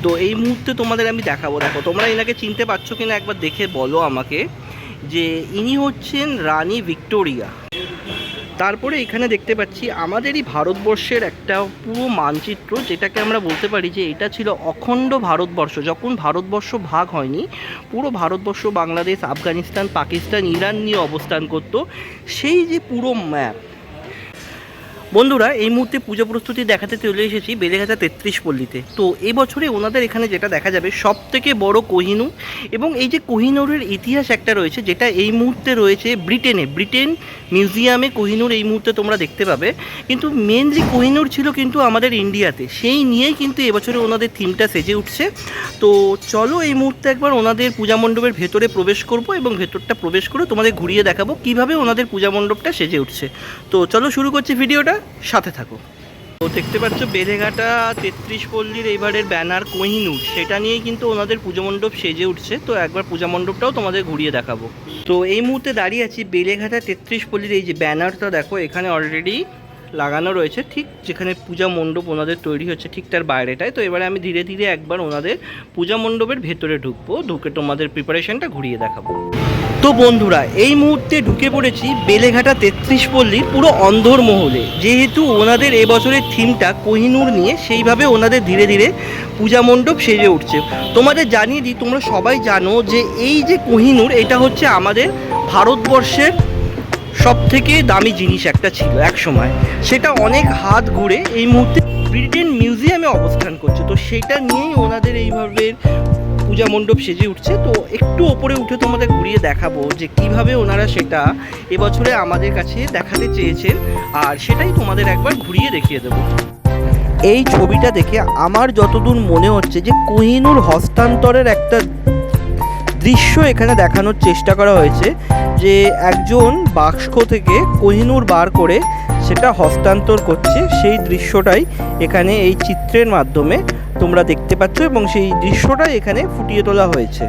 তো এই মুহূর্তে তোমাদের আমি দেখাবো, দেখো তোমরা এনাকে চিনতে পারছো কিনা একবার দেখে বলো আমাকে, যে ইনি হচ্ছেন রানী ভিক্টোরিয়া। তারপরে এখানে দেখতে পাচ্ছি আমাদেরই ভারতবর্ষের একটা পুরো মানচিত্র, যেটাকে আমরা বলতে পারি যে এটা ছিল অখণ্ড ভারতবর্ষ। যখন ভারতবর্ষ ভাগ হয়নি, পুরো ভারতবর্ষ বাংলাদেশ, আফগানিস্তান, পাকিস্তান, ইরান নিয়ে অবস্থান করত, সেই যে পুরো ম্যাপ। বন্ধুরা, এই মুহূর্তে পূজা প্রস্তুতি দেখাতে চলে এসেছি বেলেঘাটা 33 পল্লীতে। তো এবছরে ওনাদের এখানে যেটা দেখা যাবে সব থেকে বড় কোহিনূর, এবং এই যে কোহিনূরের ইতিহাস একটা রয়েছে, যেটা এই মুহূর্তে রয়েছে ব্রিটেন মিউজিয়ামে। কোহিনূর এই মুহূর্তে তোমরা দেখতে পাবে, কিন্তু মেনলি কোহিনূর ছিল কিন্তু আমাদের ইন্ডিয়াতে, সেই নিয়েই কিন্তু এবছরে ওনাদের থিমটা সেজে উঠছে। তো চলো এই মুহূর্তে একবার ওনাদের পূজা মণ্ডপের ভেতরে প্রবেশ করব, এবং ভেতরটা প্রবেশ করে তোমাদের ঘুরিয়ে দেখাবো কিভাবে ওনাদের পূজা মণ্ডপটা সেজে উঠছে। তো চলো শুরু করছি ভিডিওটা, সাথে থাকো। তো দেখতে পাচ্ছ বেলেঘাটা 33 পল্লীর এইবারের ব্যানার কোহিনূর, সেটা নিয়েই কিন্তু ওনাদের পূজা মণ্ডপ সেজে উঠছে। তো একবার পূজা মণ্ডপটাও তোমাদের ঘুরিয়ে দেখাবো। তো এই মুহূর্তে দাঁড়িয়ে আছি বেলেঘাটা 33 পল্লীর, এই যে ব্যানারটা দেখো এখানে অলরেডি লাগানো রয়েছে, ঠিক যেখানে পূজা মণ্ডপ ওনাদের তৈরি হচ্ছে ঠিক তার বাইরেটায়। তো এবারে আমি ধীরে ধীরে একবার ওনাদের পূজা মণ্ডপের ভেতরে ঢুকবো, ঢুকে তোমাদের প্রিপারেশনটা ঘুরিয়ে দেখাবো। তো বন্ধুরা, এই মুহূর্তে ঢুকে পড়েছি বেলেঘাটা 33 পল্লীর পুরো অন্ধর মহলে। যেহেতু ওনাদের এবছরের থিমটা কোহিনূর নিয়ে, সেইভাবে ওনাদের ধীরে ধীরে পূজা মণ্ডপ সেজে উঠছে। তোমাদের জানিয়ে দিই, তোমরা সবাই জানো যে এই যে কোহিনূর, এটা হচ্ছে আমাদের ভারতবর্ষের সব থেকে দামি জিনিস একটা ছিল এক সময়। সেটা অনেক হাত ঘুরে এই মুহূর্তে ব্রিটেন মিউজিয়ামে অবস্থান করছে। তো সেটা নিয়েই ওনাদের এইভাবে পূজা মণ্ডপ সেজে উঠছে। তো একটু ওপরে উঠে তোমাদের ঘুরিয়ে দেখাবো যে কিভাবে ওনারা সেটা এবছরে আমাদের কাছে দেখাতে চেয়েছেন, আর সেটাই তোমাদের একবার ঘুরিয়ে দেখিয়ে দেবো। এই ছবিটা দেখে আমার যতদূর মনে হচ্ছে যে কোহিনূর হস্তান্তরের একটা দৃশ্য এখানে দেখানোর চেষ্টা করা হয়েছে, যে একজন বাক্স থেকে কোহিনূর বার করে সেটা হস্তান্তর করছে, সেই দৃশ্যটাই এখানে এই চিত্রের মাধ্যমে তোমরা দেখতে পাচ্ছ, এবং সেই দৃশ্যটাই এখানে ফুটিয়ে তোলা হয়েছে।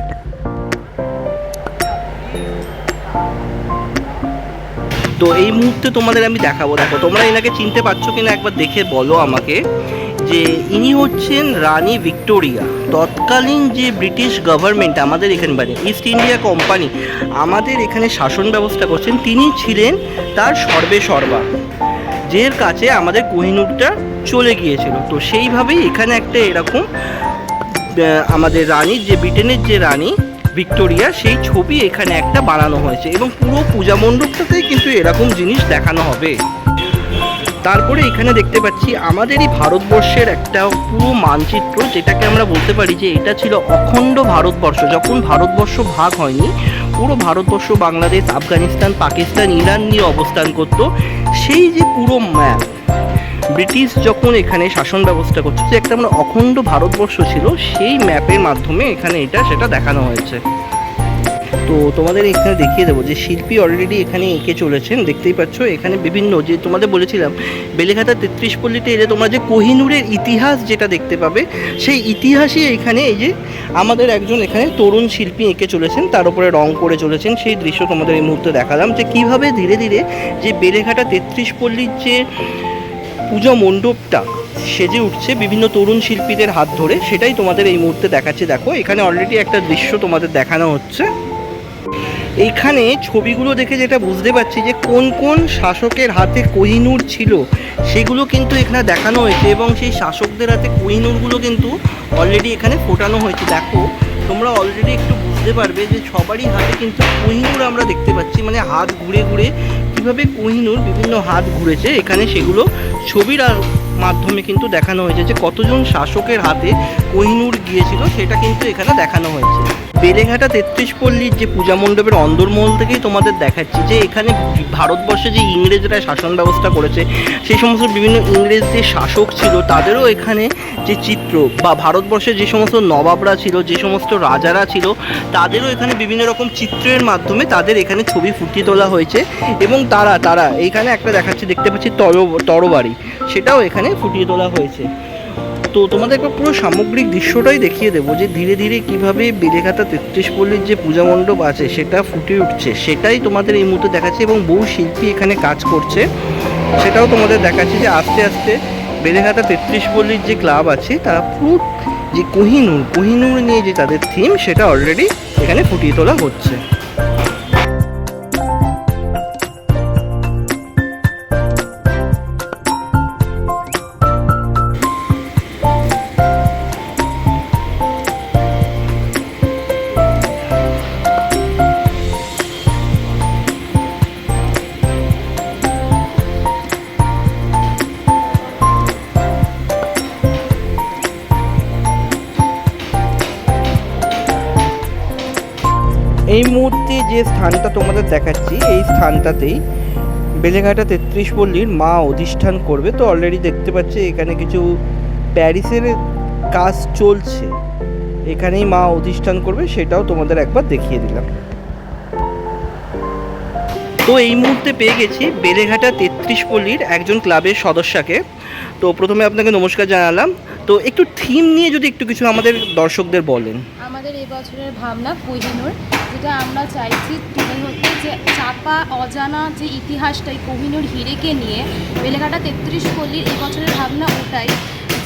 তো এই মুহূর্তে তোমাদের আমি দেখাবো, দেখো তোমরা এনাকে চিনতে পারছো কিনা একবার দেখে বলো আমাকে, যে ইনি হচ্ছেন রানী ভিক্টোরিয়া। তৎকালীন যে ব্রিটিশ গভর্নমেন্ট আমাদের এখানে, মানে ইস্ট ইন্ডিয়া কোম্পানি আমাদের এখানে শাসন ব্যবস্থা করছেন, তিনি ছিলেন তার সর্বেসর্বা, যের কাছে আমাদের কোহিনূরটা চলে গিয়েছিল। তো সেইভাবেই এখানে একটা এরকম আমাদের রানীর, যে ব্রিটেনের যে রানী ভিক্টোরিয়া, সেই ছবি এখানে একটা বানানো হয়েছে, এবং পুরো পূজা মণ্ডপটাতেই কিন্তু এরকম জিনিস দেখানো হবে। তারপরে এখানে দেখতে পাচ্ছি আমাদেরই ভারতবর্ষের একটা পুরো মানচিত্র, যেটাকে আমরা বলতে পারি যে এটা ছিল অখণ্ড ভারতবর্ষ। যখন ভারতবর্ষ ভাগ হয়নি, পুরো ভারতবর্ষ বাংলাদেশ, আফগানিস্তান, পাকিস্তান, ইরান নিয়ে অবস্থান করত, সেই যে পুরো ম্যাপ ব্রিটিশ যখন এখানে শাসন ব্যবস্থা করছে, যে একটা আমরা অখণ্ড ভারতবর্ষ ছিল, সেই ম্যাপের মাধ্যমে এখানে এটা সেটা দেখানো হয়েছে। তো তোমাদের এখানে দেখিয়ে দেবো যে শিল্পী অলরেডি এখানে এঁকে চলেছেন, দেখতেই পাচ্ছ। এখানে বিভিন্ন, যে তোমাদের বলেছিলাম বেলেঘাটা 33 পল্লীতে এলে তোমরা যে কোহিনূরের ইতিহাস যেটা দেখতে পাবে, সেই ইতিহাসই এখানে এই যে আমাদের একজন এখানে তরুণ শিল্পী এঁকে চলেছেন, তার উপরে রং করে চলেছেন, সেই দৃশ্য তোমাদের এই মুহূর্তে দেখালাম, যে কীভাবে ধীরে ধীরে যে বেলেঘাটা 33 পল্লীর যে পূজা মণ্ডপটা সেজে উঠছে বিভিন্ন তরুণ শিল্পীদের হাত ধরে, সেটাই তোমাদের এই মুহূর্তে দেখাচ্ছে। দেখো এখানে অলরেডি একটা দৃশ্য তোমাদের দেখানো হচ্ছে। এইখানে ছবিগুলো দেখে যেটা বুঝতে পারছি যে কোন কোন শাসকের হাতে কোহিনূর ছিল, সেগুলো কিন্তু এখানে দেখানো হয়েছে, এবং সেই শাসকদের হাতে কোহিনূরগুলো কিন্তু অলরেডি এখানে ফোটানো হয়েছে। দেখো তোমরা অলরেডি একটু বুঝতে পারবে যে সবারই হাতে কিন্তু কোহিনূর আমরা দেখতে পাচ্ছি, মানে হাত ঘুরে ঘুরে কীভাবে কোহিনূর বিভিন্ন হাত ঘুরেছে এখানে, সেগুলো ছবির মাধ্যমে কিন্তু দেখানো হয়েছে, যে কতজন শাসকের হাতে কোহিনূর গিয়েছিল সেটা কিন্তু এখানে দেখানো হয়েছে। বেলেঘাটা 33 পল্লীর যে পূজা মণ্ডপের অন্দরমহল থেকেই তোমাদের দেখাচ্ছি, যে এখানে ভারতবর্ষে যে ইংরেজরা শাসন ব্যবস্থা করেছে, সেই সমস্ত বিভিন্ন ইংরেজ যে শাসক ছিল তাদেরও এখানে যে চিত্র, বা ভারতবর্ষে যে সমস্ত নবাবরা ছিল, যে সমস্ত রাজারা ছিল, তাদেরও এখানে বিভিন্ন রকম চিত্রের মাধ্যমে তাদের এখানে ছবি ফুটিয়ে তোলা হয়েছে, এবং তারা এইখানে একটা দেখাচ্ছি, দেখতে পাচ্ছি তরবারি, সেটাও এখানে ফুটিয়ে তোলা হয়েছে। তো তোমাদের একবার পুরো সামগ্রিক দৃশ্যটাই দেখিয়ে দেবো, যে ধীরে ধীরে কীভাবে বেলেঘাটা 33 পল্লীর যে পূজা মণ্ডপ আছে সেটা ফুটে উঠছে, সেটাই তোমাদের এই মুহূর্তে দেখাচ্ছি, এবং বহু শিল্পী এখানে কাজ করছে, সেটাও তোমাদের দেখাচ্ছি, যে আস্তে আস্তে বেলেঘাটা 33 পল্লীর যে ক্লাব আছে তারা পুরো যে কোহিনূর নিয়ে যে তাদের থিম সেটা অলরেডি এখানে ফুটিয়ে তোলা হচ্ছে। এই মুহূর্তে যে স্থানটা তোমাদের দেখাচ্ছি এই স্থানটাতেই বেলেঘাটা ৩৩ পল্লীর মা অধিষ্ঠান করবে। তো অলরেডি দেখতে পাচ্ছি এখানে কিছু প্যারিসের কাজ চলছে, এখানেই মা অধিষ্ঠান করবে, সেটাও তোমাদের একবার দেখিয়ে দিলাম। তো এই মুহূর্তে পেয়ে গেছি বেলেঘাটা ৩৩ পল্লীর একজন ক্লাবের সদস্যকে। তো প্রথমে আপনাকে নমস্কার জানালাম। তো একটু থিম নিয়ে যদি একটু কিছু আমাদের দর্শকদের বলেন। আমাদের এই বছরের ভাবনা কোহিনূর, যেটা আমরা চাইছি তুলে ধরতে যে চাপা অজানা যে ইতিহাসটা এই কোহিনূর হিরেকে নিয়ে বেলেঘাটা ৩৩ পল্লীর এই বছরের ভাবনা ওটাই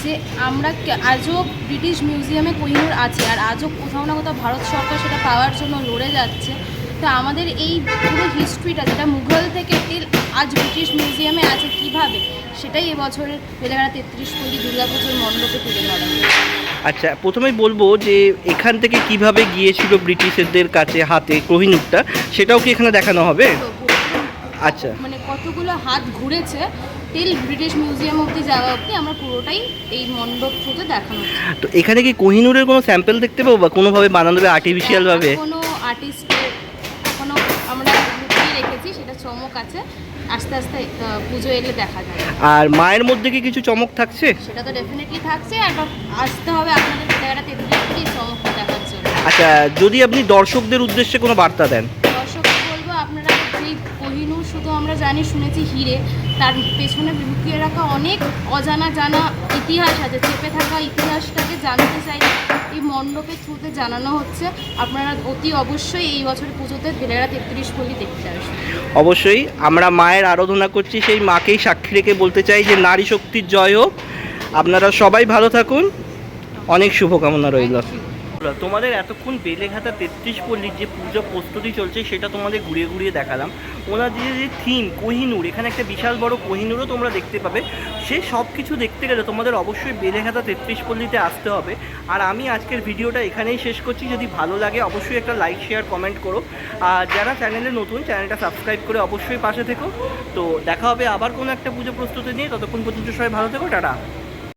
যে আমরা আজও ব্রিটিশ মিউজিয়ামে কোহিনূর আছে, আর আজও কোথাও না কোথাও ভারত সরকার সেটা পাওয়ার জন্য লড়ে যাচ্ছে। তো আমাদের এই পুরো হিস্ট্রিটা যেটা মুঘল থেকে টিল আজ ব্রিটিশ মিউজিয়ামে আছে কীভাবে, সেটাই এবছরের বেলেঘাটা ৩৩ পল্লী দুর্গাপুজোর মণ্ডপে তুলে ধরা। আচ্ছা, প্রথমেই বলবো যে এখান থেকে কিভাবে গিয়েছিল ব্রিটিশদের কাছে হাতে কোহিনূরটা, সেটাও কি এখানে দেখানো হবে? আচ্ছা, মানে কতগুলো হাত ঘুরেছে টিল ব্রিটিশ মিউজিয়াম অবধি যাওয়া অবধি আমরা পুরোটাই এই মণ্ডপ থেকে দেখানো। তো এখানে কি কোহিনূরের কোনো স্যাম্পল দেখতে পাবো বা কোনোভাবে বানানো হবে আর্টিফিশিয়ালভাবে? কোনো আর্টিস্টের এখনও আমরা লুকিয়ে রেখেছি, সেটা চমক আছে, আস্তে আস্তে পুজো এলে দেখা যায়। আর মায়ের মধ্যে কি কিছু চমক থাকছে? সেটা তো ডেফিনেটলি থাকছে, আর আসতে হবে আপনাদের জায়গাটা ৩৩ এই চমকটা দেখার জন্য। আচ্ছা, যদি আপনি দর্শকদের উদ্দেশ্যে কোনো বার্তা দেন। দর্শককে বলবো, আপনারা যেই কোহিনূর শুধু আমরা জানি শুনেছি হিরে, তার পেছনে লুকিয়ে রাখা অনেক অজানা জানা ইতিহাস আছে, চেপে থাকা ইতিহাসটাকে জানতে চাই এই মণ্ডপের থ্রুতে জানানো হচ্ছে। আপনারা অতি অবশ্যই এই বছরের পুজোতে বেলেঘাটা ৩৩ পল্লী দেখতে আসবেন। অবশ্যই আমরা মায়ের আরাধনা করছি, সেই মাকেই সাক্ষী রেখে বলতে চাই যে নারী শক্তির জয় হোক। আপনারা সবাই ভালো থাকুন, অনেক শুভকামনা রইল। তোমাদের এতক্ষণ বেলেঘাটা ৩৩ পল্লীর যে পুজো প্রস্তুতি চলছে সেটা তোমাদের ঘুরিয়ে ঘুরিয়ে দেখালাম। ওনাদের যে থিম কোহিনূর, এখানে একটা বিশাল বড় কোহিনূরও তোমরা দেখতে পাবে। সে সব কিছু দেখতে গেলে তোমাদের অবশ্যই বেলেঘাটা ৩৩ পল্লীতে আসতে হবে। আর আমি আজকের ভিডিওটা এখানেই শেষ করছি। যদি ভালো লাগে অবশ্যই একটা লাইক শেয়ার কমেন্ট করো। আর যারা চ্যানেলে নতুন, চ্যানেলটা সাবস্ক্রাইব করে অবশ্যই পাশে থেকো। তো দেখা হবে আবার কোনো একটা পুজো প্রস্তুতি নিয়ে। ততক্ষণ পর্যন্ত সবাই ভালো থেকো, টাটা।